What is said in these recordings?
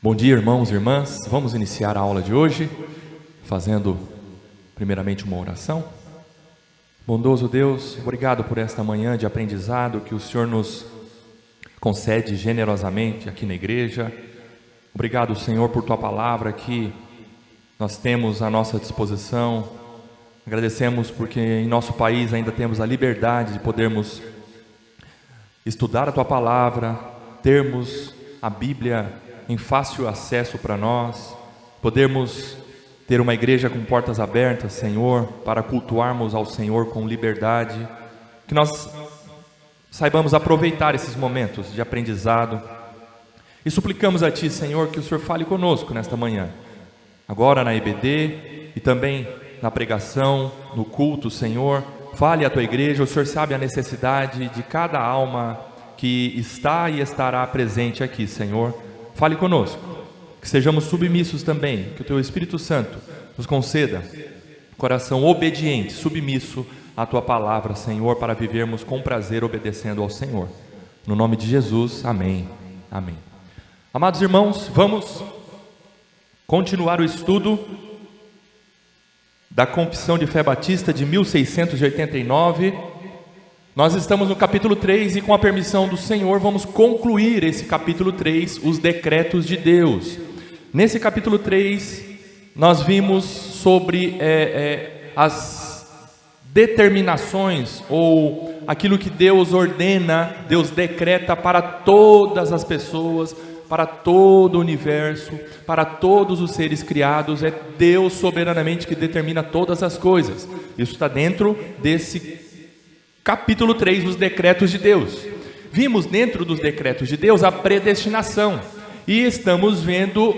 Bom dia, irmãos e irmãs. Vamos iniciar a aula de hoje fazendo primeiramente uma oração. Bondoso Deus, obrigado por esta manhã de aprendizado que o Senhor nos concede generosamente aqui na igreja. Obrigado, Senhor, por Tua palavra que nós temos à nossa disposição. Agradecemos porque em nosso país ainda temos a liberdade de podermos estudar a Tua palavra, termos a Bíblia em fácil acesso para nós, podermos ter uma igreja com portas abertas, Senhor, para cultuarmos ao Senhor com liberdade, que nós saibamos aproveitar esses momentos de aprendizado, e suplicamos a Ti, Senhor, que o Senhor fale conosco nesta manhã, agora na EBD, e também na pregação, no culto, Senhor, fale à Tua igreja. O Senhor sabe a necessidade de cada alma que está e estará presente aqui, Senhor. Fale conosco, que sejamos submissos também, que o Teu Espírito Santo nos conceda coração obediente, submisso à Tua palavra, Senhor, para vivermos com prazer obedecendo ao Senhor. No nome de Jesus, amém. Amém. Amados irmãos, vamos continuar o estudo da Confissão de Fé Batista de 1689. Nós estamos no capítulo 3 e, com a permissão do Senhor, vamos concluir esse capítulo 3, os decretos de Deus. Nesse capítulo 3, nós vimos sobre as determinações ou aquilo que Deus ordena, Deus decreta para todas as pessoas, para todo o universo, para todos os seres criados. É Deus soberanamente que determina todas as coisas. Isso está dentro desse capítulo 3, os decretos de Deus. Vimos dentro dos decretos de Deus a predestinação, e estamos vendo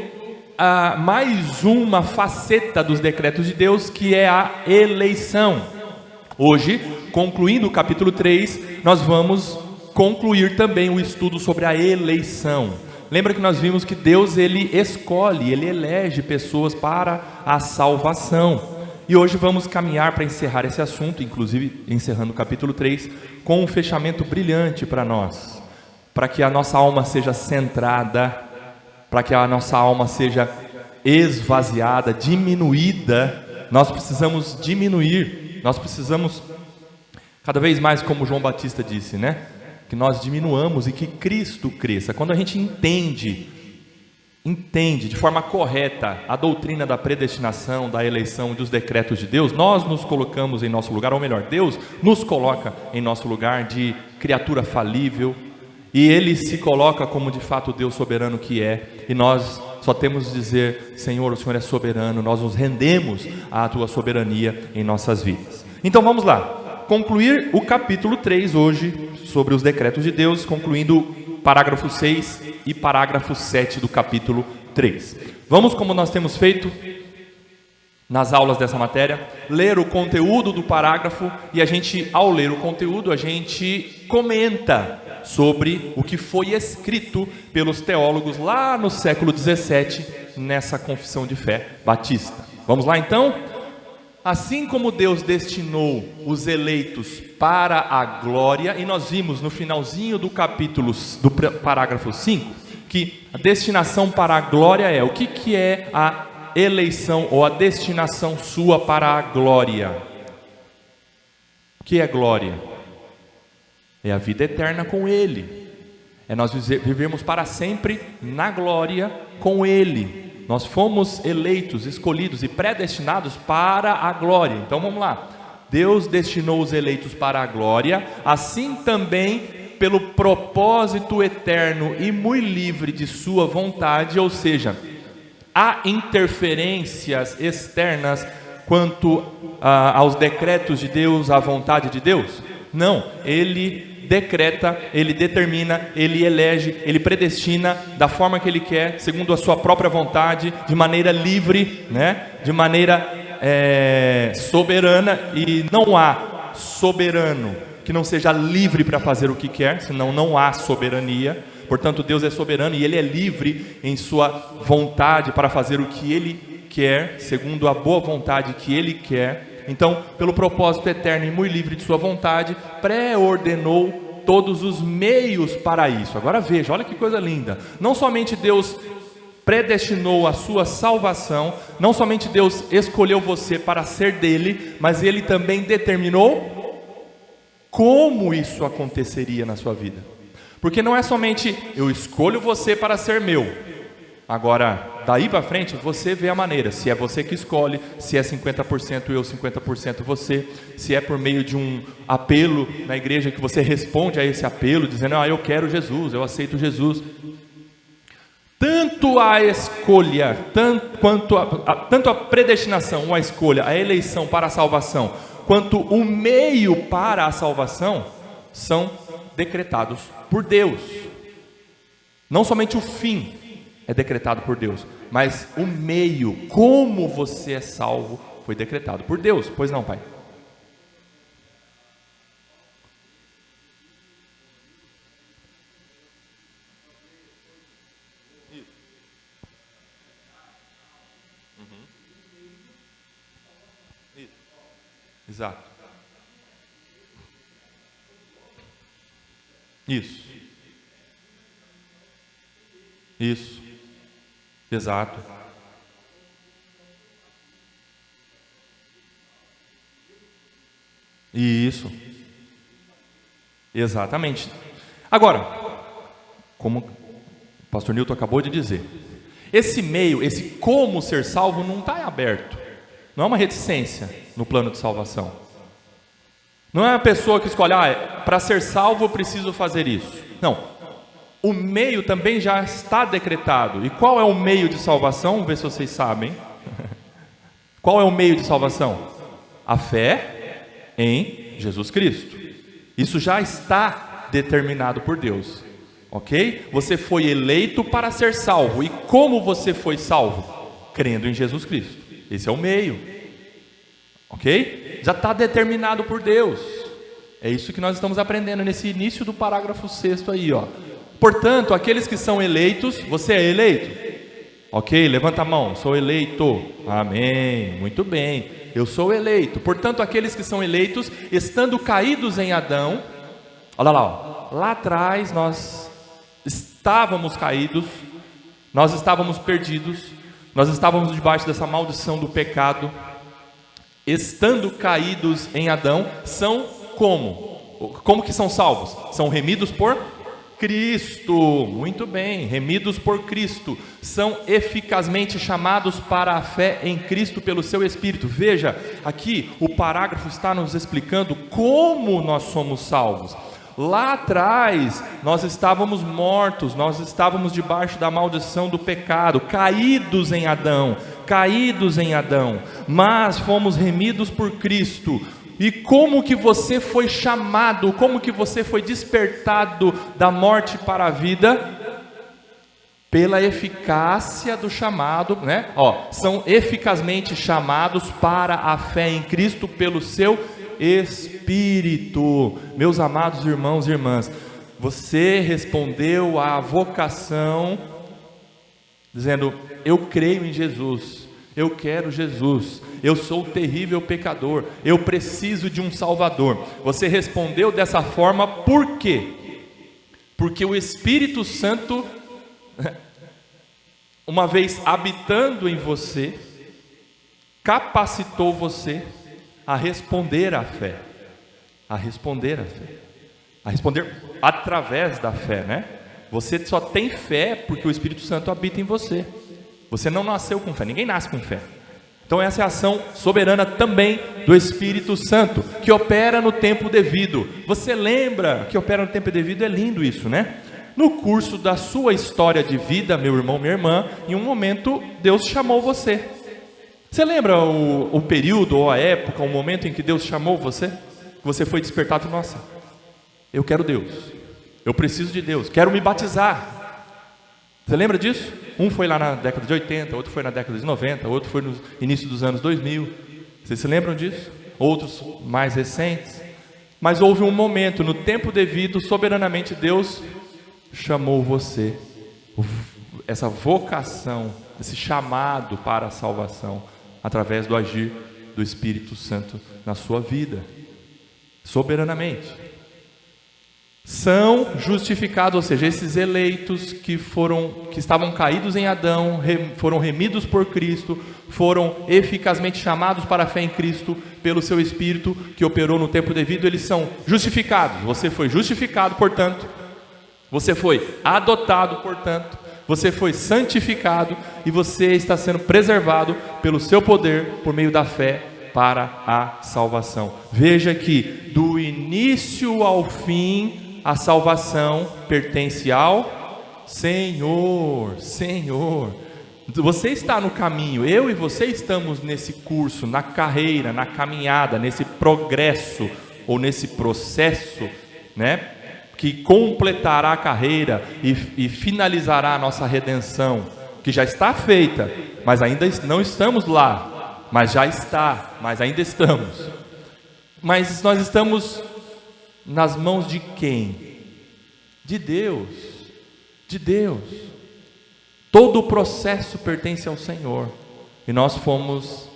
mais uma faceta dos decretos de Deus, que é a eleição. Hoje, concluindo o capítulo 3, nós vamos concluir também o estudo sobre a eleição. Lembra que nós vimos que Deus, Ele escolhe, Ele elege pessoas para a salvação. E hoje vamos caminhar para encerrar esse assunto, inclusive encerrando o capítulo 3, com um fechamento brilhante para nós, para que a nossa alma seja centrada, para que a nossa alma seja esvaziada, diminuída. Nós precisamos diminuir, nós precisamos cada vez mais, como João Batista disse, né? Que nós diminuamos e que Cristo cresça. Quando a gente entende de forma correta a doutrina da predestinação, da eleição e dos decretos de Deus, nós nos colocamos em nosso lugar, ou melhor, Deus nos coloca em nosso lugar de criatura falível, e Ele se coloca como de fato o Deus soberano que é, e nós só temos de dizer: Senhor, o Senhor é soberano, nós nos rendemos à Tua soberania em nossas vidas. Então vamos lá, concluir o capítulo 3 hoje, sobre os decretos de Deus, concluindo parágrafo 6 e parágrafo 7 do capítulo 3. Vamos, como nós temos feito nas aulas dessa matéria, ler o conteúdo do parágrafo, e a gente, ao ler o conteúdo, a gente comenta sobre o que foi escrito pelos teólogos lá no século 17, nessa confissão de fé batista. Vamos lá então? Assim como Deus destinou os eleitos para a glória, e nós vimos no finalzinho do capítulo, do parágrafo 5, que a destinação para a glória é: o que é a eleição ou a destinação sua para a glória? O que é glória? É a vida eterna com Ele, é nós vivermos para sempre na glória com Ele. Nós fomos eleitos, escolhidos e predestinados para a glória. Então vamos lá, Deus destinou os eleitos para a glória, assim também pelo propósito eterno e muito livre de sua vontade. Ou seja, há interferências externas quanto aos decretos de Deus, à vontade de Deus? Não, Ele decreta, Ele determina, Ele elege, Ele predestina da forma que Ele quer, segundo a sua própria vontade, de maneira livre, né? De maneira soberana, e não há soberano que não seja livre para fazer o que quer, senão não há soberania. Portanto, Deus é soberano e Ele é livre em sua vontade para fazer o que Ele quer, segundo a boa vontade que Ele quer. Então, pelo propósito eterno e muito livre de sua vontade, pré-ordenou todos os meios para isso. Agora veja, olha que coisa linda. Não somente Deus predestinou a sua salvação. Não somente Deus escolheu você para ser dele, mas Ele também determinou como isso aconteceria na sua vida. Porque não é somente eu escolho você para ser meu. Agora, daí para frente, você vê a maneira. Se é você que escolhe, se é 50% eu, 50% você. Se é por meio de um apelo na igreja que você responde a esse apelo, dizendo, eu quero Jesus, eu aceito Jesus. Tanto a escolha, tanto a predestinação, ou a escolha, a eleição para a salvação, quanto o meio para a salvação, são decretados por Deus. Não somente o fim é decretado por Deus, mas o meio, como você é salvo, foi decretado por Deus. Pois não, pai? Exato. Isso. Exato. Isso. Exatamente. Agora, como o pastor Newton acabou de dizer, esse meio, esse como ser salvo não está aberto. Não é uma reticência no plano de salvação. Não é a pessoa que escolhe, para ser salvo eu preciso fazer isso. Não. O meio também já está decretado. E qual é o meio de salvação? Vamos ver se vocês sabem. Qual é o meio de salvação? A fé em Jesus Cristo. Isso já está determinado por Deus. Ok? Você foi eleito para ser salvo. E como você foi salvo? Crendo em Jesus Cristo. Esse é o meio. Ok? Já está determinado por Deus. É isso que nós estamos aprendendo nesse início do parágrafo 6º aí, ó. Portanto, aqueles que são eleitos, você é eleito? Ok, levanta a mão, sou eleito. Amém, muito bem, eu sou eleito. Portanto, aqueles que são eleitos, estando caídos em Adão, olha lá, lá atrás nós estávamos caídos, nós estávamos perdidos, nós estávamos debaixo dessa maldição do pecado. Estando caídos em Adão, são como? Como que são salvos? São remidos por Cristo, muito bem, remidos por Cristo, são eficazmente chamados para a fé em Cristo pelo seu Espírito. Veja, aqui o parágrafo está nos explicando como nós somos salvos. Lá atrás, nós estávamos mortos, nós estávamos debaixo da maldição do pecado, caídos em Adão, mas fomos remidos por Cristo. E como que você foi chamado, como que você foi despertado da morte para a vida? Pela eficácia do chamado, né? São eficazmente chamados para a fé em Cristo pelo seu Espírito. Meus amados irmãos e irmãs, você respondeu à vocação dizendo, eu creio em Jesus, eu quero Jesus, eu sou terrível pecador, eu preciso de um Salvador. Você respondeu dessa forma, por quê? Porque o Espírito Santo, uma vez habitando em você, capacitou você a responder à fé, a responder através da fé, né? Você só tem fé porque o Espírito Santo habita em você. Você não nasceu com fé, ninguém nasce com fé. Então essa é a ação soberana também do Espírito Santo, que opera no tempo devido. Você lembra que opera no tempo devido? É lindo isso, né? No curso da sua história de vida, meu irmão, minha irmã, em um momento Deus chamou você. Você lembra o período, ou a época, o momento em que Deus chamou você? Você foi despertado, nossa, eu quero Deus, eu preciso de Deus, quero me batizar. Você lembra disso? Um foi lá na década de 80, outro foi na década de 90, outro foi no início dos anos 2000. Vocês se lembram disso? Outros mais recentes. Mas houve um momento, no tempo devido, soberanamente Deus chamou você. Essa vocação, esse chamado para a salvação, através do agir do Espírito Santo na sua vida. Soberanamente. são justificados, ou seja, esses eleitos que estavam caídos em Adão, foram remidos por Cristo, foram eficazmente chamados para a fé em Cristo pelo seu Espírito que operou no tempo devido, eles são justificados. Você foi justificado, portanto, você foi adotado, portanto, você foi santificado e você está sendo preservado pelo seu poder por meio da fé para a salvação. Veja que do início ao fim a salvação pertence ao Senhor. Senhor, você está no caminho, eu e você estamos nesse curso, na carreira, na caminhada, nesse progresso ou nesse processo, né, que completará a carreira e finalizará a nossa redenção, que já está feita, mas ainda não estamos lá, mas já está, mas ainda estamos. Mas nós estamos nas mãos de quem? De Deus. De Deus. Todo o processo pertence ao Senhor. E nós fomos,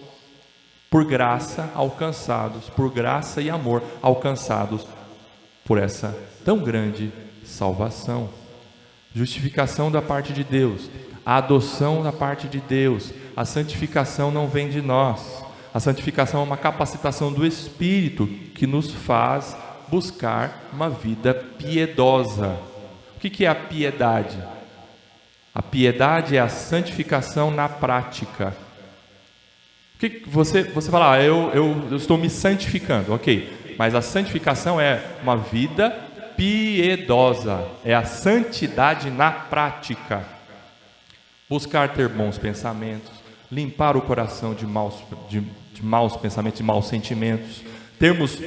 por graça, alcançados, por graça e amor, alcançados por essa tão grande salvação. Justificação da parte de Deus, a adoção da parte de Deus, a santificação não vem de nós. A santificação é uma capacitação do Espírito que nos faz buscar uma vida piedosa. O que é a piedade? A piedade é a santificação na prática. O que você fala, eu estou me santificando, ok, mas a santificação é uma vida piedosa, é a santidade na prática. Buscar ter bons pensamentos, limpar o coração de maus pensamentos, de maus sentimentos, termos,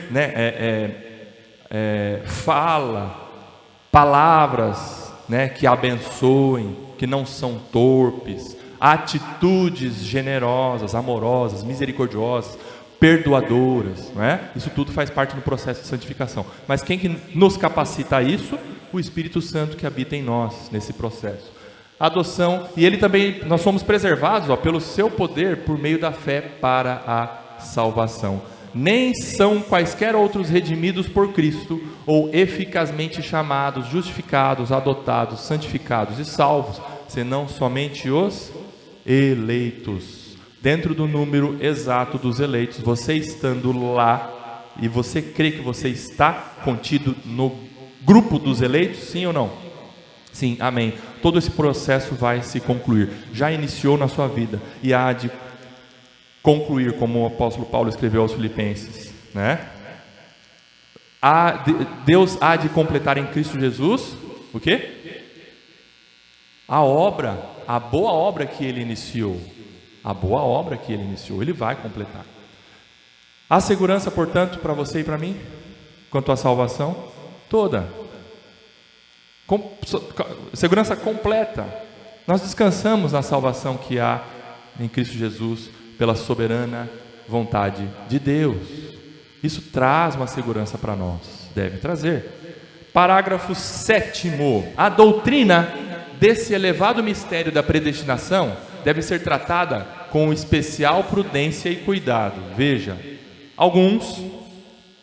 palavras, né, que abençoem, que não são torpes, atitudes generosas, amorosas, misericordiosas, perdoadoras, não é? Isso tudo faz parte do processo de santificação. Mas quem que nos capacita a isso? O Espírito Santo que habita em nós nesse processo. Adoção, e ele também, nós somos preservados, pelo seu poder por meio da fé para a salvação. Nem são quaisquer outros redimidos por Cristo, ou eficazmente chamados, justificados, adotados, santificados e salvos, senão somente os eleitos. Dentro do número exato dos eleitos, você estando lá, e você crê que você está contido no grupo dos eleitos, sim ou não? Sim, amém. Todo esse processo vai se concluir, já iniciou na sua vida, e há de concluir, como o apóstolo Paulo escreveu aos Filipenses, né? Deus há de completar em Cristo Jesus, o quê? A obra, a boa obra que Ele iniciou. A boa obra que Ele iniciou, Ele vai completar. Há segurança, portanto, para você e para mim, quanto à salvação? Toda. Segurança completa. Nós descansamos na salvação que há em Cristo Jesus, pela soberana vontade de Deus. Isso traz uma segurança para nós, deve trazer. Parágrafo 7º. A doutrina desse elevado mistério da predestinação deve ser tratada com especial prudência e cuidado. Veja, alguns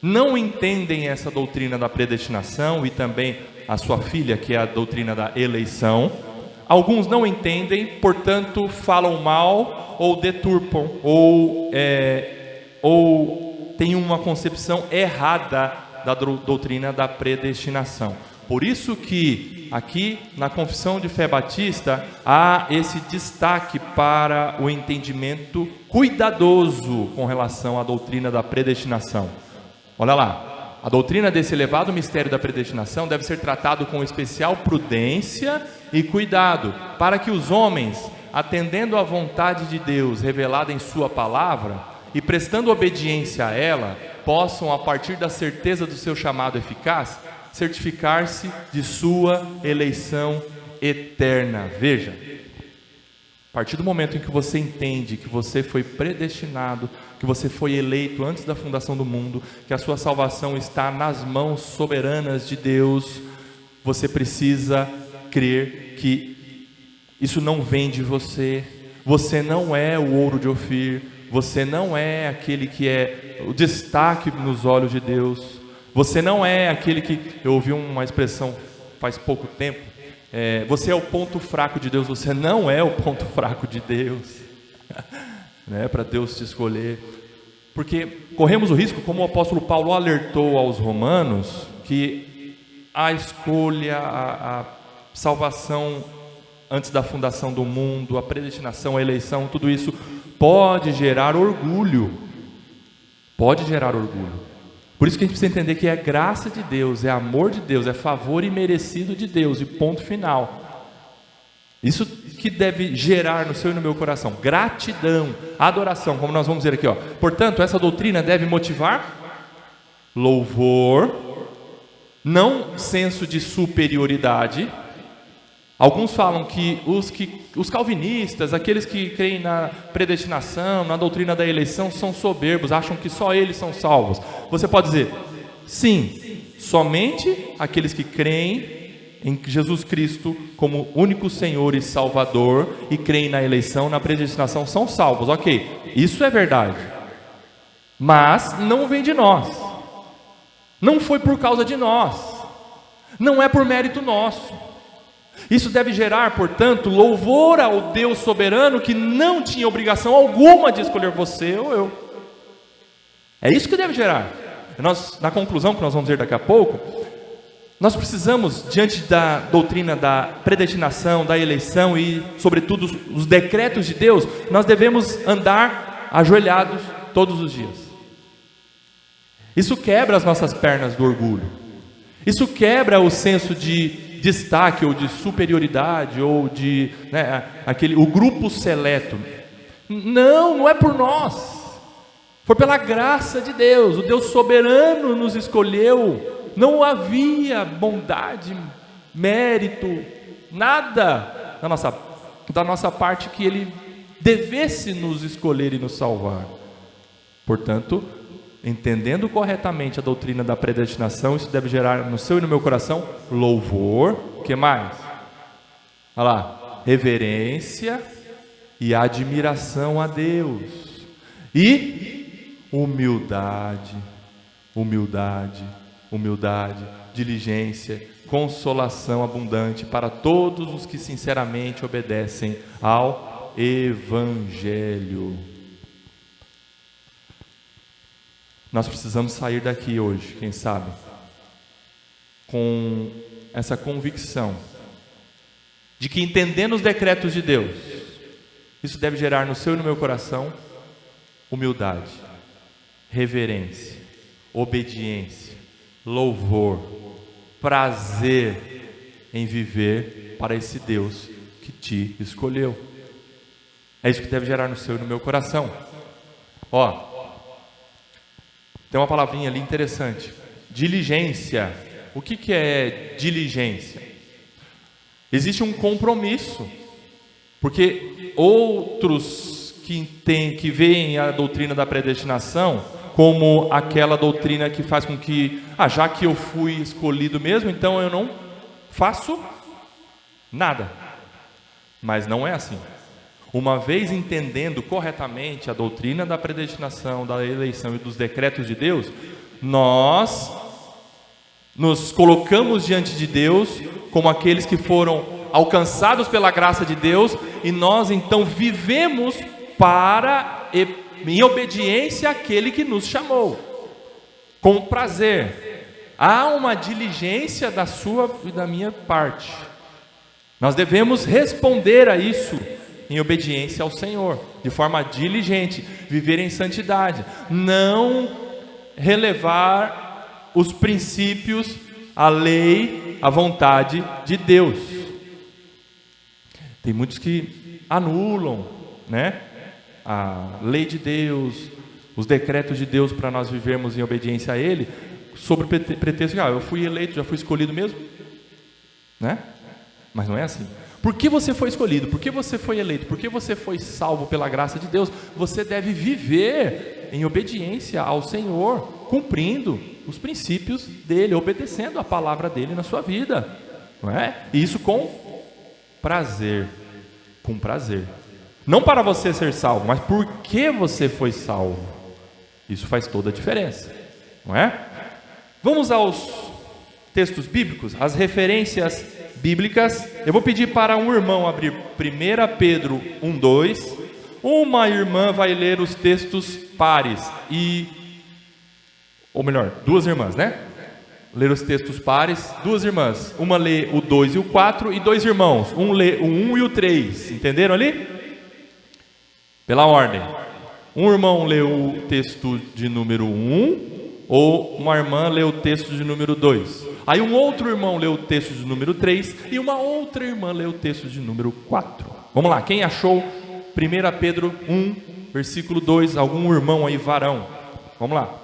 não entendem essa doutrina da predestinação, e também a sua filha, que é a doutrina da eleição. Alguns não entendem, portanto falam mal ou deturpam, ou têm uma concepção errada da doutrina da predestinação. Por isso que aqui na Confissão de Fé Batista há esse destaque para o entendimento cuidadoso com relação à doutrina da predestinação. Olha lá, a doutrina desse elevado mistério da predestinação deve ser tratado com especial prudência e cuidado, para que os homens, atendendo à vontade de Deus revelada em sua palavra e prestando obediência a ela, possam, a partir da certeza do seu chamado eficaz, certificar-se de sua eleição eterna. Veja, a partir do momento em que você entende que você foi predestinado, que você foi eleito antes da fundação do mundo, que a sua salvação está nas mãos soberanas de Deus, você precisa crer que isso não vem de você. Você não é o ouro de Ofir, você não é aquele que é o destaque nos olhos de Deus. Você não é aquele que... Eu ouvi uma expressão faz pouco tempo. Você é o ponto fraco de Deus. Você não é o ponto fraco de Deus. Né? Para Deus te escolher. Porque corremos o risco, como o apóstolo Paulo alertou aos romanos, que a escolha, a salvação antes da fundação do mundo, a predestinação, a eleição, tudo isso pode gerar orgulho. Pode gerar orgulho. Por isso que a gente precisa entender que é graça de Deus, é amor de Deus, é favor imerecido de Deus, e ponto final. Isso que deve gerar no seu e no meu coração: gratidão, adoração, como nós vamos ver aqui, ó. Portanto, essa doutrina deve motivar louvor, não senso de superioridade. Alguns falam que os calvinistas, aqueles que creem na predestinação, na doutrina da eleição, são soberbos, acham que só eles são salvos. Você pode dizer, sim, somente aqueles que creem em Jesus Cristo como único Senhor e Salvador e creem na eleição, na predestinação, são salvos. Ok, isso é verdade, mas não vem de nós, não foi por causa de nós, não é por mérito nosso. Isso deve gerar, portanto, louvor ao Deus soberano que não tinha obrigação alguma de escolher você ou eu. É isso que deve gerar. Na conclusão, que nós vamos ver daqui a pouco, nós precisamos, diante da doutrina da predestinação, da eleição e, sobretudo, os decretos de Deus, nós devemos andar ajoelhados todos os dias. Isso quebra as nossas pernas do orgulho. Isso quebra o senso de destaque ou de superioridade ou de o grupo seleto. Não é por nós, foi pela graça de Deus. O Deus soberano nos escolheu. Não havia bondade, mérito, nada da nossa parte que Ele devesse nos escolher e nos salvar. Portanto, entendendo corretamente a doutrina da predestinação, isso deve gerar no seu e no meu coração louvor, o que mais? Olha lá, reverência e admiração a Deus, e humildade, diligência, consolação abundante para todos os que sinceramente obedecem ao Evangelho. Nós precisamos sair daqui hoje, quem sabe, com essa convicção de que, entendendo os decretos de Deus, isso deve gerar no seu e no meu coração humildade, reverência, obediência, louvor, prazer em viver para esse Deus que te escolheu. É isso que deve gerar no seu e no meu coração. Tem uma palavrinha ali interessante, diligência. O que é diligência? Existe um compromisso, porque outros que veem a doutrina da predestinação como aquela doutrina que faz com que, já que eu fui escolhido mesmo, então eu não faço nada. Mas não é assim. Uma vez entendendo corretamente a doutrina da predestinação, da eleição e dos decretos de Deus, nós nos colocamos diante de Deus como aqueles que foram alcançados pela graça de Deus, e nós então vivemos em obediência àquele que nos chamou, com prazer. Há uma diligência da sua e da minha parte. Nós devemos responder a isso em obediência ao Senhor, de forma diligente, viver em santidade, não relevar os princípios, a lei, a vontade de Deus. Tem muitos que anulam, a lei de Deus, os decretos de Deus para nós vivermos em obediência a Ele, sobre o pretexto de, eu fui eleito, já fui escolhido mesmo, Mas não é assim. Por que você foi escolhido? Por que você foi eleito? Por que você foi salvo pela graça de Deus? Você deve viver em obediência ao Senhor, cumprindo os princípios dEle, obedecendo a palavra dEle na sua vida, não é? E isso com prazer, não para você ser salvo, mas porque você foi salvo. Isso faz toda a diferença, não é? Vamos aos textos bíblicos, as referências bíblicas. Eu vou pedir para um irmão abrir 1 Pedro 1:2. Uma irmã vai ler os textos pares ou melhor, duas irmãs, né? Ler os textos pares, duas irmãs. Uma lê o 2 e o 4 e dois irmãos. Um lê o 1 e o 3. Entenderam ali? Pela ordem. Um irmão lê o texto de número 1, ou uma irmã lê o texto de número 2. Aí um outro irmão lê o texto de número 3 e uma outra irmã lê o texto de número 4. Vamos lá, quem achou 1 Pedro 1, versículo 2? Algum irmão aí, varão? Vamos lá.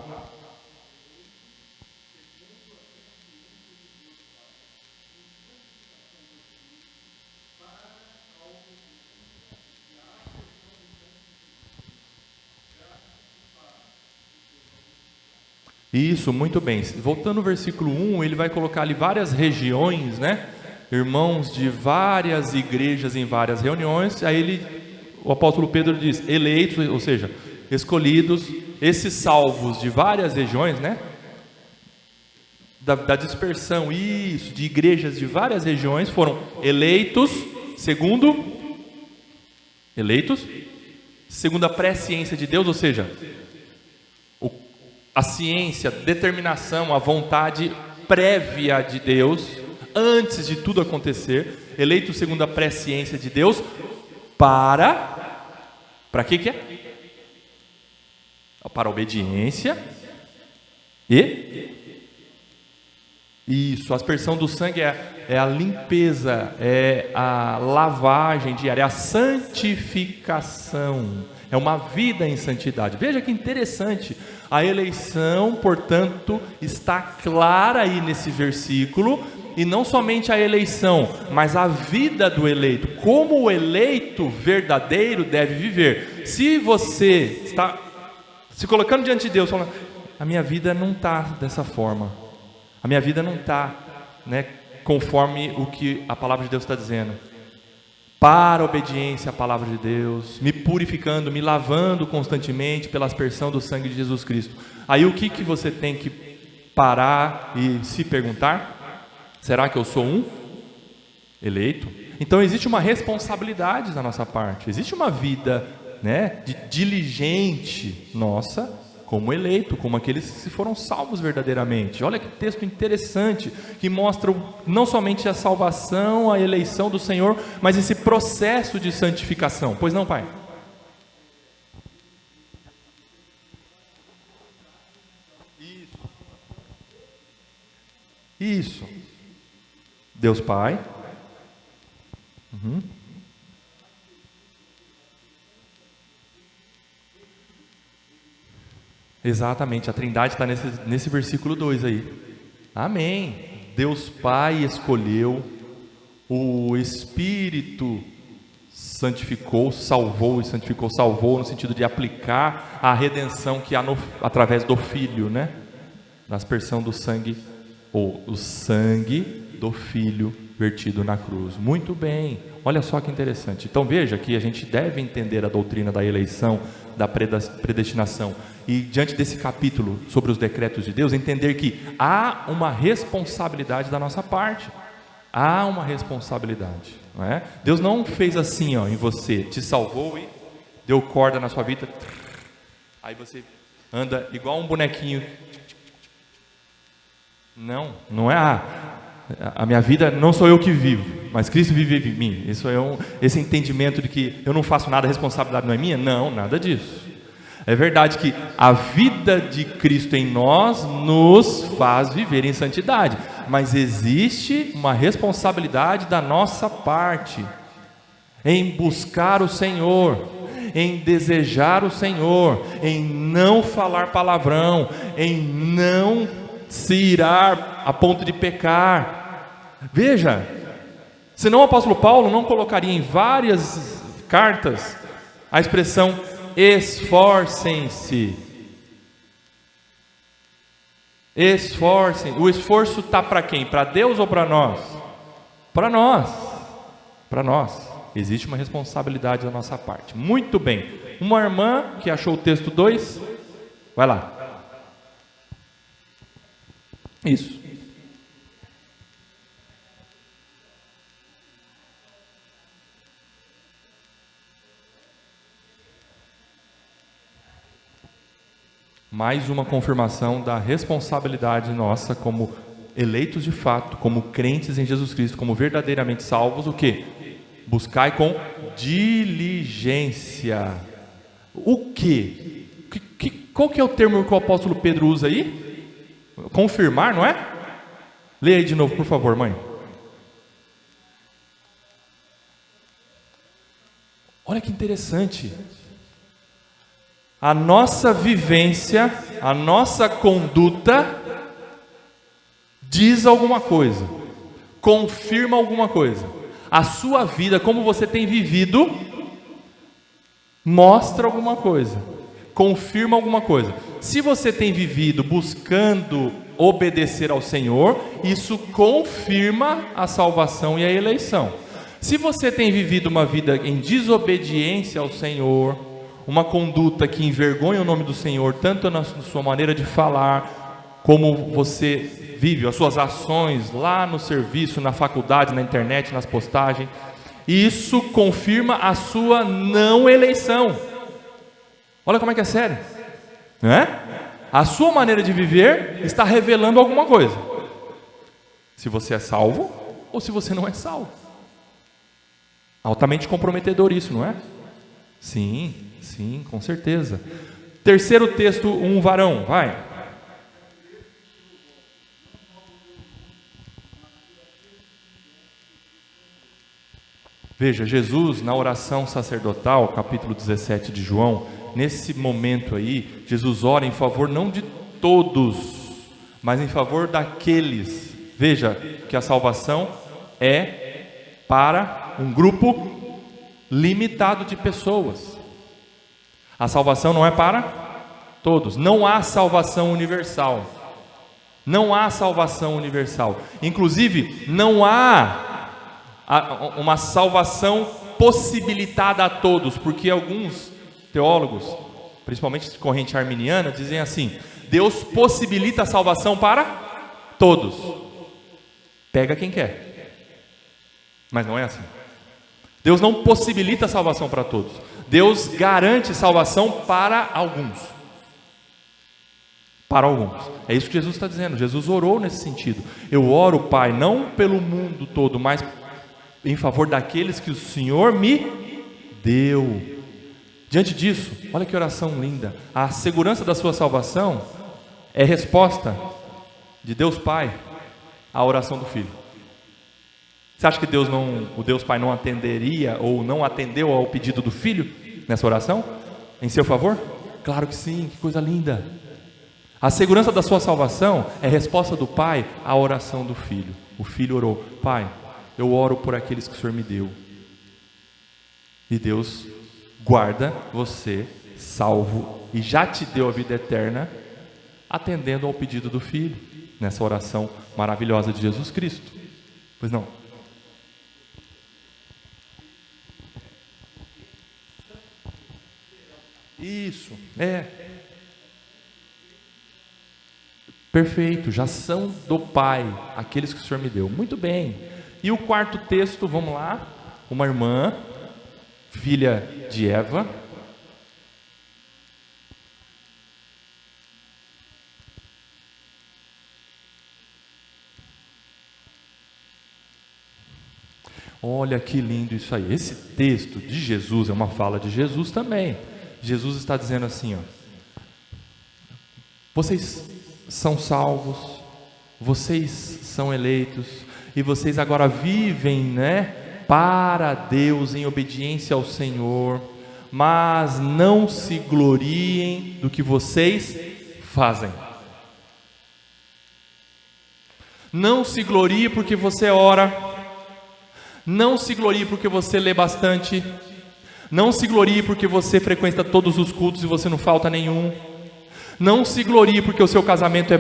Isso, muito bem. Voltando no versículo 1, ele vai colocar ali várias regiões, né? Irmãos de várias igrejas em várias reuniões. Aí o apóstolo Pedro diz, eleitos, ou seja, escolhidos, esses salvos de várias regiões, né? Da dispersão, isso, de igrejas de várias regiões, foram eleitos, segundo a presciência de Deus, ou seja, a ciência, a determinação, a vontade prévia de Deus, antes de tudo acontecer, eleito segundo a presciência de Deus, para que é? Para a obediência e isso, a aspersão do sangue é a limpeza, é a lavagem diária, é a santificação, é uma vida em santidade. Veja que interessante, a eleição, portanto, está clara aí nesse versículo, e não somente a eleição, mas a vida do eleito, como o eleito verdadeiro deve viver. Se você está se colocando diante de Deus, falando, a minha vida não está dessa forma, a minha vida não está, né, conforme o que a palavra de Deus está dizendo, para a obediência à palavra de Deus, me purificando, me lavando constantemente pela aspersão do sangue de Jesus Cristo. Aí o que você tem que parar e se perguntar? Será que eu sou um eleito? Então existe uma responsabilidade da nossa parte, existe uma vida, né, diligente nossa, como eleito, como aqueles que foram salvos verdadeiramente. Olha que texto interessante, que mostra não somente a salvação, a eleição do Senhor, mas esse processo de santificação. Pois não, pai? Isso. Deus Pai. Exatamente, a Trindade está nesse versículo 2 aí. Amém. Deus Pai escolheu, o Espírito santificou, salvou e santificou, salvou no sentido de aplicar a redenção que há através do Filho, né? Na aspersão do sangue, ou o sangue do Filho vertido na cruz. Muito bem, olha só que interessante. Então veja que a gente deve entender a doutrina da eleição, da predestinação, e diante desse capítulo sobre os decretos de Deus, entender que há uma responsabilidade da nossa parte. Há uma responsabilidade, não é? Deus não fez assim, ó, em você, te salvou e deu corda na sua vida, aí você anda igual um bonequinho. Não é a minha vida, não sou eu que vivo, mas Cristo vive em mim. Isso é esse entendimento de que eu não faço nada, a responsabilidade não é minha. Não, nada disso. É verdade que a vida de Cristo em nós nos faz viver em santidade, mas existe uma responsabilidade da nossa parte em buscar o Senhor, em desejar o Senhor, em não falar palavrão, em não se irar a ponto de pecar. Veja, senão o apóstolo Paulo não colocaria em várias cartas a expressão esforcem-se. Esforcem. O esforço está para quem? Para Deus ou para nós? Para nós. Para nós. Existe uma responsabilidade da nossa parte. Muito bem. Uma irmã que achou o texto 2, vai lá. Isso. Mais uma confirmação da responsabilidade nossa como eleitos de fato, como crentes em Jesus Cristo, como verdadeiramente salvos, o quê? Buscai com diligência. O quê? Qual que é o termo que o apóstolo Pedro usa aí? Confirmar, não é? Leia aí de novo, por favor, mãe. Olha que interessante. A nossa vivência, a nossa conduta diz alguma coisa, confirma alguma coisa. A sua vida, como você tem vivido, mostra alguma coisa, confirma alguma coisa. Se você tem vivido buscando obedecer ao Senhor, isso confirma a salvação e a eleição. Se você tem vivido uma vida em desobediência ao Senhor, uma conduta que envergonha o nome do Senhor, tanto na sua maneira de falar, como você vive, as suas ações lá no serviço, na faculdade, na internet, nas postagens, isso confirma a sua não eleição. Olha como é que é sério, não é? A sua maneira de viver está revelando alguma coisa. Se você é salvo ou se você não é salvo. Altamente comprometedor isso, não é? Sim, com certeza. Terceiro texto, um varão, vai. Veja, Jesus na oração sacerdotal, capítulo 17 de João, nesse momento aí, Jesus ora em favor não de todos, mas em favor daqueles. Veja que a salvação é para um grupo limitado de pessoas. A salvação não é para todos. Não há salvação universal. Não há salvação universal. Inclusive, não há uma salvação possibilitada a todos, porque alguns teólogos, principalmente de corrente arminiana, dizem assim: Deus possibilita a salvação para todos. Pega quem quer. Mas não é assim. Deus não possibilita a salvação para todos. Deus garante salvação para alguns. Para alguns. É isso que Jesus está dizendo. Jesus orou nesse sentido. Eu oro, Pai, não pelo mundo todo, mas em favor daqueles que o Senhor me deu. Diante disso, olha que oração linda. A segurança da sua salvação é resposta de Deus Pai à oração do Filho. Você acha que o Deus Pai não atenderia ou não atendeu ao pedido do Filho nessa oração? Em seu favor? Claro que sim, que coisa linda. A segurança da sua salvação é resposta do Pai à oração do Filho. O Filho orou: Pai, eu oro por aqueles que o Senhor me deu. E Deus guarda você salvo e já te deu a vida eterna, atendendo ao pedido do Filho, nessa oração maravilhosa de Jesus Cristo. Pois não? Isso, perfeito, já são do Pai, aqueles que o Senhor me deu. Muito bem. E o quarto texto, vamos lá. Uma irmã, filha de Eva. Olha que lindo isso aí. Esse texto de Jesus é uma fala de Jesus também. Jesus está dizendo assim, ó: vocês são salvos, vocês são eleitos, e vocês agora vivem, para Deus, em obediência ao Senhor, mas não se gloriem do que vocês fazem. Não se glorie porque você ora, não se glorie porque você lê bastante, não se glorie porque você frequenta todos os cultos e você não falta nenhum. Não se glorie porque o seu casamento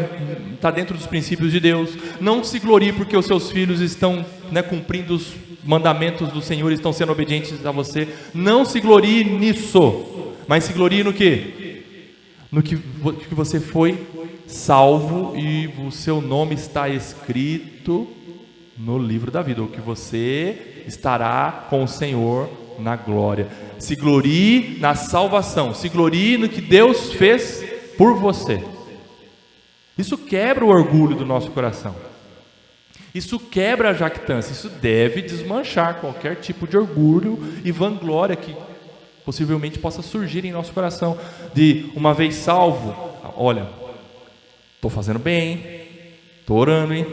está dentro dos princípios de Deus. Não se glorie porque os seus filhos estão cumprindo os mandamentos do Senhor e estão sendo obedientes a você. Não se glorie nisso, mas se glorie no quê? No que você foi salvo e o seu nome está escrito no livro da vida, ou que você estará com o Senhor na glória. Se glorie na salvação, se glorie no que Deus fez por você. Isso quebra o orgulho do nosso coração. Isso quebra a jactância. Isso deve desmanchar qualquer tipo de orgulho e vanglória que possivelmente possa surgir em nosso coração. De uma vez salvo, olha, estou fazendo bem, hein? Estou orando, hein?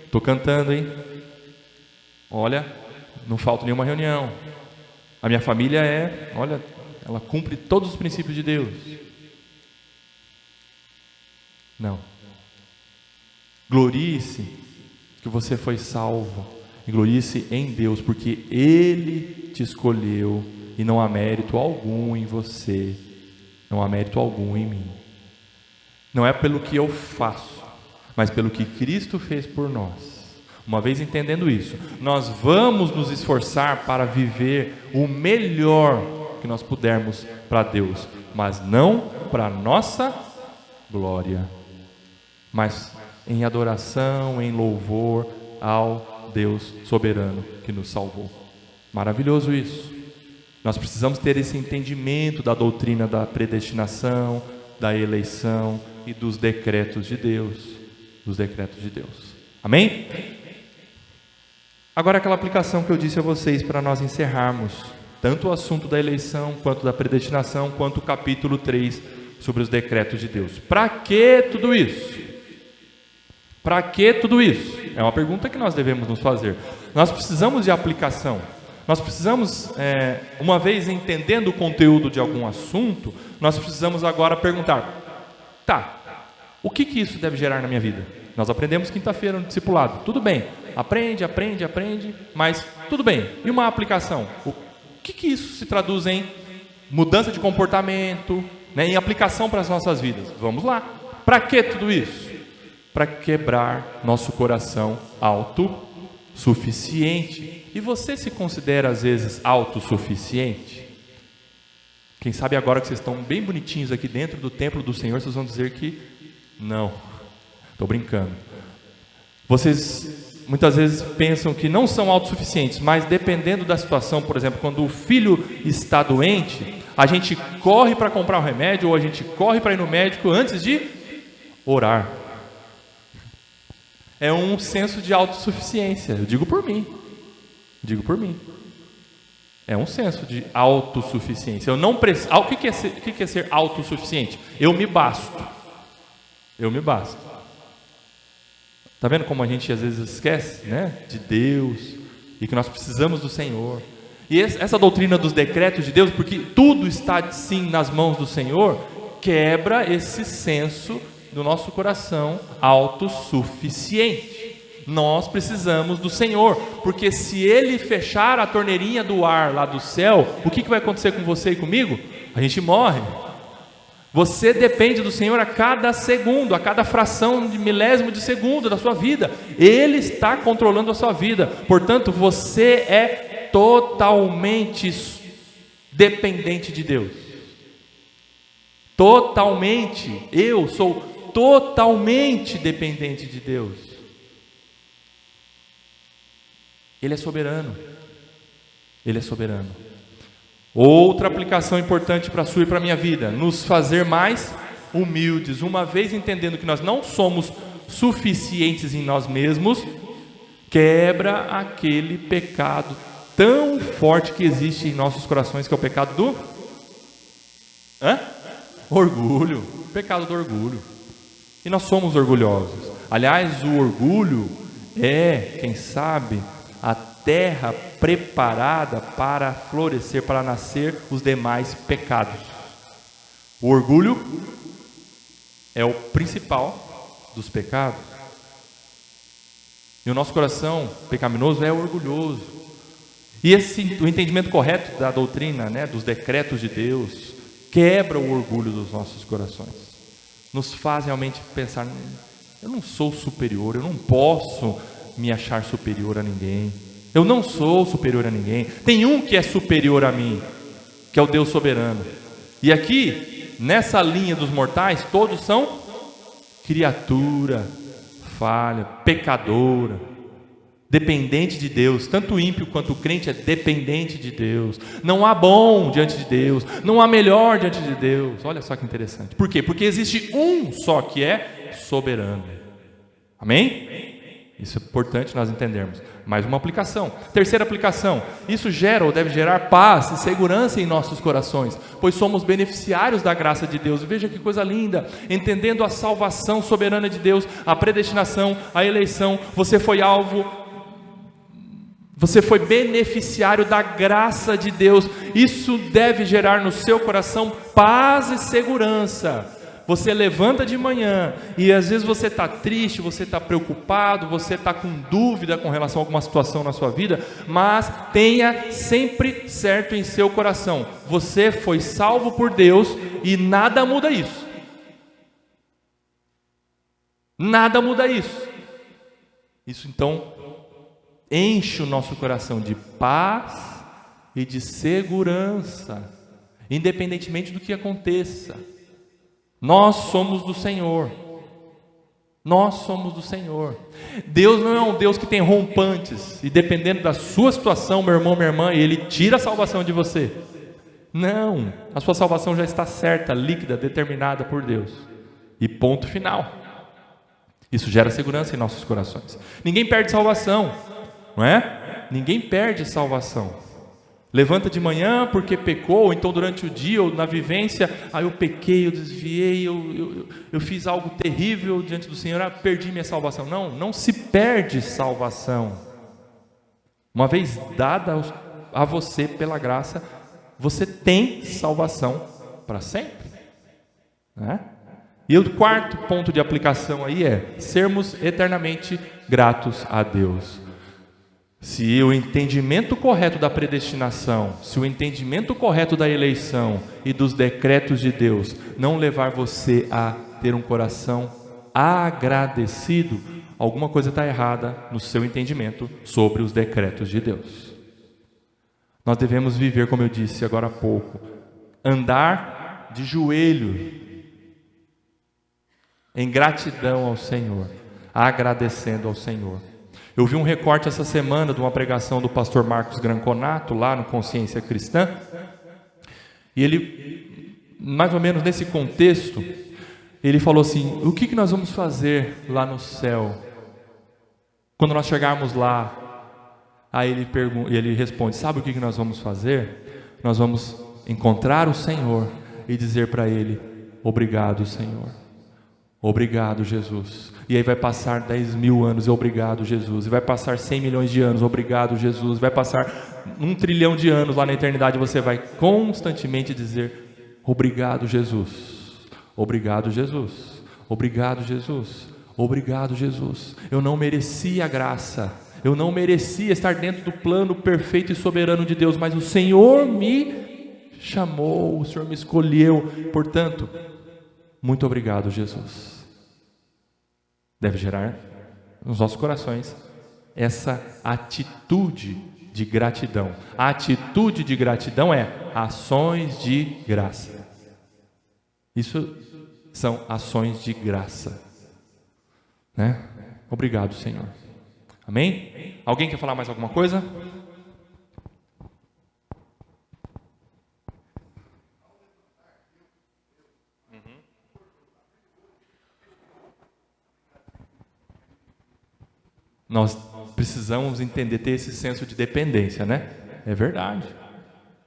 Estou cantando, hein? Olha, não falta nenhuma reunião. A minha família olha, ela cumpre todos os princípios de Deus. Não. Glorie-se que você foi salvo. E glorie-se em Deus, porque Ele te escolheu e não há mérito algum em você. Não há mérito algum em mim. Não é pelo que eu faço, mas pelo que Cristo fez por nós. Uma vez entendendo isso, nós vamos nos esforçar para viver o melhor que nós pudermos para Deus, mas não para nossa glória, mas em adoração, em louvor ao Deus soberano que nos salvou. Maravilhoso isso. Nós precisamos ter esse entendimento da doutrina da predestinação, da eleição e dos decretos de Deus. Dos decretos de Deus. Amém? Agora aquela aplicação que eu disse a vocês para nós encerrarmos, tanto o assunto da eleição, quanto da predestinação, quanto o capítulo 3 sobre os decretos de Deus. Para que tudo isso? Para que tudo isso? É uma pergunta que nós devemos nos fazer. Nós precisamos de aplicação. Nós precisamos, uma vez entendendo o conteúdo de algum assunto, nós precisamos agora perguntar, o que isso deve gerar na minha vida? Nós aprendemos quinta-feira no discipulado, tudo bem, aprende, mas tudo bem, e uma aplicação? O que isso se traduz em mudança de comportamento, né, em aplicação para as nossas vidas? Vamos lá, para que tudo isso? Para quebrar nosso coração autossuficiente. E você se considera às vezes autossuficiente? Quem sabe agora que vocês estão bem bonitinhos aqui dentro do templo do Senhor, vocês vão dizer que não, estou brincando. Vocês muitas vezes pensam que não são autossuficientes, mas dependendo da situação, por exemplo, quando o filho está doente, a gente corre para comprar um remédio, ou a gente corre para ir no médico antes de orar. É um senso de autossuficiência, eu digo por mim. É um senso de autossuficiência. Eu não preciso. O que é ser autossuficiente? Eu me basto. Está vendo como a gente às vezes esquece, né, de Deus e que nós precisamos do Senhor? E essa doutrina dos decretos de Deus, porque tudo está sim nas mãos do Senhor, quebra esse senso do nosso coração autossuficiente. Nós precisamos do Senhor, porque se Ele fechar a torneirinha do ar lá do céu, o que vai acontecer com você e comigo? A gente morre. Você depende do Senhor a cada segundo, a cada fração de milésimo de segundo da sua vida. Ele está controlando a sua vida. Portanto, você é totalmente dependente de Deus. Totalmente. Eu sou totalmente dependente de Deus. Ele é soberano. Outra aplicação importante para a sua e para a minha vida: nos fazer mais humildes. Uma vez entendendo que nós não somos suficientes em nós mesmos, quebra aquele pecado tão forte que existe em nossos corações, que é o pecado do orgulho. O pecado do orgulho. E nós somos orgulhosos. Aliás, o orgulho é, quem sabe, a terra preparada para florescer, para nascer os demais pecados. O orgulho é o principal dos pecados. E o nosso coração pecaminoso é orgulhoso. E o entendimento correto da doutrina, né, dos decretos de Deus, quebra o orgulho dos nossos corações. Nos faz realmente pensar: eu não sou superior, eu não posso me achar superior a ninguém. Eu não sou superior a ninguém. Tem um que é superior a mim, que é o Deus soberano. E aqui, nessa linha dos mortais, todos são criatura, falha, pecadora, dependente de Deus. Tanto o ímpio quanto o crente é dependente de Deus. Não há bom diante de Deus, não há melhor diante de Deus. Olha só que interessante. Por quê? Porque existe um só que é soberano. Amém? Isso é importante nós entendermos. Mais uma aplicação. Terceira aplicação: isso gera ou deve gerar paz e segurança em nossos corações, pois somos beneficiários da graça de Deus. Veja que coisa linda, entendendo a salvação soberana de Deus, a predestinação, a eleição. Você foi alvo, você foi beneficiário da graça de Deus. Isso deve gerar no seu coração paz e segurança. Você levanta de manhã e às vezes você está triste, você está preocupado, você está com dúvida com relação a alguma situação na sua vida, mas tenha sempre certo em seu coração: você foi salvo por Deus e nada muda isso. Nada muda isso. Isso então enche o nosso coração de paz e de segurança, independentemente do que aconteça. Nós somos do Senhor. Nós somos do Senhor. Deus não é um Deus que tem rompantes e dependendo da sua situação, meu irmão, minha irmã, Ele tira a salvação de você. Não, a sua salvação já está certa, líquida, determinada por Deus. E ponto final. Isso gera segurança em nossos corações. Ninguém perde salvação, não é? Ninguém perde salvação. Levanta de manhã porque pecou, ou então durante o dia ou na vivência, eu pequei, eu desviei, eu fiz algo terrível diante do Senhor, perdi minha salvação. Não, não se perde salvação. Uma vez dada a você pela graça, você tem salvação para sempre, né? E o quarto ponto de aplicação aí é sermos eternamente gratos a Deus. Se o entendimento correto da predestinação, se o entendimento correto da eleição e dos decretos de Deus não levar você a ter um coração agradecido, alguma coisa está errada no seu entendimento sobre os decretos de Deus. Nós devemos viver, como eu disse agora há pouco, andar de joelho em gratidão ao Senhor, agradecendo ao Senhor. Eu vi um recorte essa semana de uma pregação do pastor Marcos Granconato, lá no Consciência Cristã, e ele, mais ou menos nesse contexto, ele falou assim: o que nós vamos fazer lá no céu, quando nós chegarmos lá? Aí ele responde: sabe o que nós vamos fazer? Nós vamos encontrar o Senhor e dizer para Ele: obrigado, Senhor. Obrigado, Jesus. E aí vai passar 10 mil anos, obrigado, Jesus. E vai passar 100 milhões de anos, obrigado, Jesus. Vai passar 1 trilhão de anos lá na eternidade, você vai constantemente dizer: obrigado, Jesus. Obrigado, Jesus. Obrigado, Jesus. Obrigado, Jesus. Eu não merecia a graça, eu não merecia estar dentro do plano perfeito e soberano de Deus, mas o Senhor me chamou, o Senhor me escolheu. Portanto, muito obrigado, Jesus. Deve gerar nos nossos corações essa atitude de gratidão. A atitude de gratidão é ações de graça. Isso são ações de graça, né? Obrigado, Senhor. Amém? Alguém quer falar mais alguma coisa? Nós precisamos entender, ter esse senso de dependência, né? É verdade,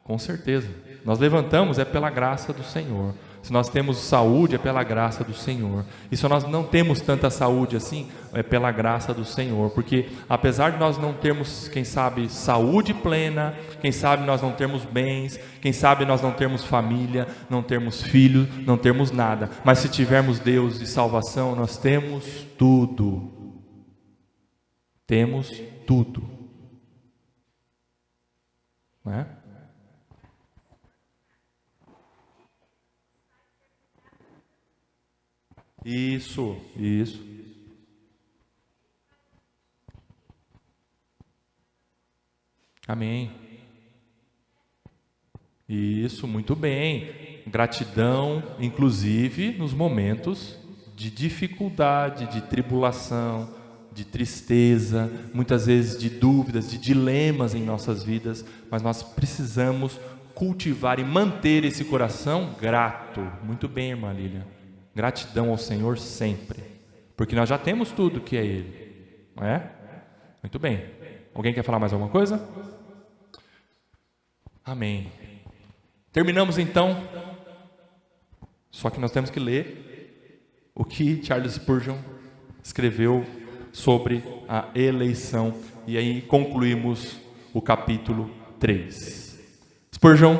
com certeza. Nós levantamos é pela graça do Senhor. Se nós temos saúde é pela graça do Senhor. E se nós não temos tanta saúde assim, é pela graça do Senhor. Porque apesar de nós não termos, quem sabe, saúde plena, quem sabe nós não termos bens, quem sabe nós não termos família, não termos filhos, não termos nada. Mas se tivermos Deus e salvação, nós temos tudo. Temos tudo, não é? Isso. Amém. Isso, muito bem. Gratidão, inclusive nos momentos de dificuldade, de tribulação, de tristeza, muitas vezes de dúvidas, de dilemas em nossas vidas, mas nós precisamos cultivar e manter esse coração grato. Muito bem, irmã Lília. Gratidão ao Senhor sempre, porque nós já temos tudo que é Ele, não é? Muito bem. Alguém quer falar mais alguma coisa? Amém. Terminamos então. Só que nós temos que ler o que Charles Spurgeon escreveu sobre a eleição, e aí concluímos o capítulo 3. Spurgeon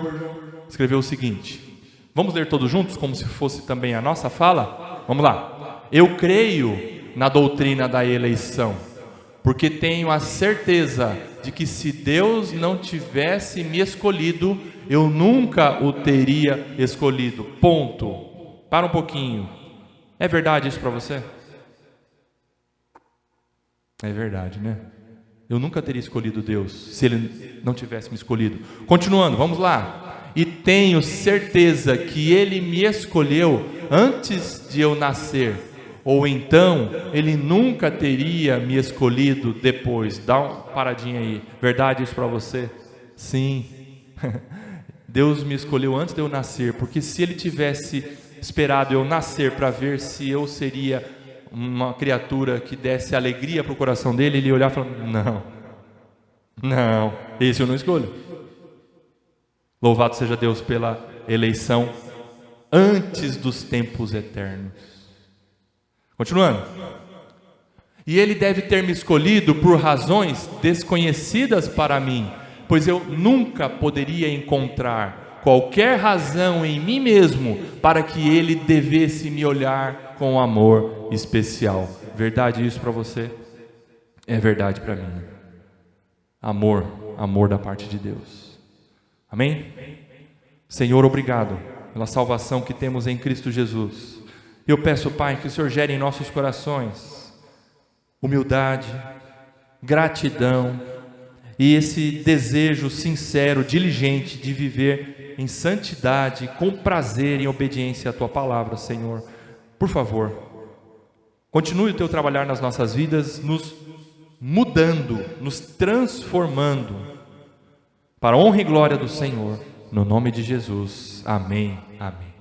escreveu o seguinte, vamos ler todos juntos, como se fosse também a nossa fala? Vamos lá. Eu creio na doutrina da eleição, porque tenho a certeza de que se Deus não tivesse me escolhido, eu nunca o teria escolhido. Ponto. Para um pouquinho. É verdade isso para você? É verdade, né? Eu nunca teria escolhido Deus se Ele não tivesse me escolhido. Continuando, vamos lá. E tenho certeza que Ele me escolheu antes de eu nascer, ou então Ele nunca teria me escolhido depois. Dá uma paradinha aí. Verdade isso para você? Sim. Deus me escolheu antes de eu nascer, porque se Ele tivesse esperado eu nascer para ver se eu seria uma criatura que desse alegria para o coração dele, ele ia olhar e falar, não, esse eu não escolho. Louvado seja Deus pela eleição antes dos tempos eternos. Continuando. E Ele deve ter me escolhido por razões desconhecidas para mim, pois eu nunca poderia encontrar qualquer razão em mim mesmo para que Ele devesse me olhar com amor especial. Verdade isso para você? É verdade para mim. Amor da parte de Deus. Amém? Senhor, obrigado pela salvação que temos em Cristo Jesus. Eu peço, Pai, que o Senhor gere em nossos corações humildade, gratidão e esse desejo sincero, diligente de viver em santidade, com prazer, em obediência à Tua palavra, Senhor. Por favor, continue o Teu trabalhar nas nossas vidas, nos mudando, nos transformando, para a honra e glória do Senhor, no nome de Jesus. Amém, amém.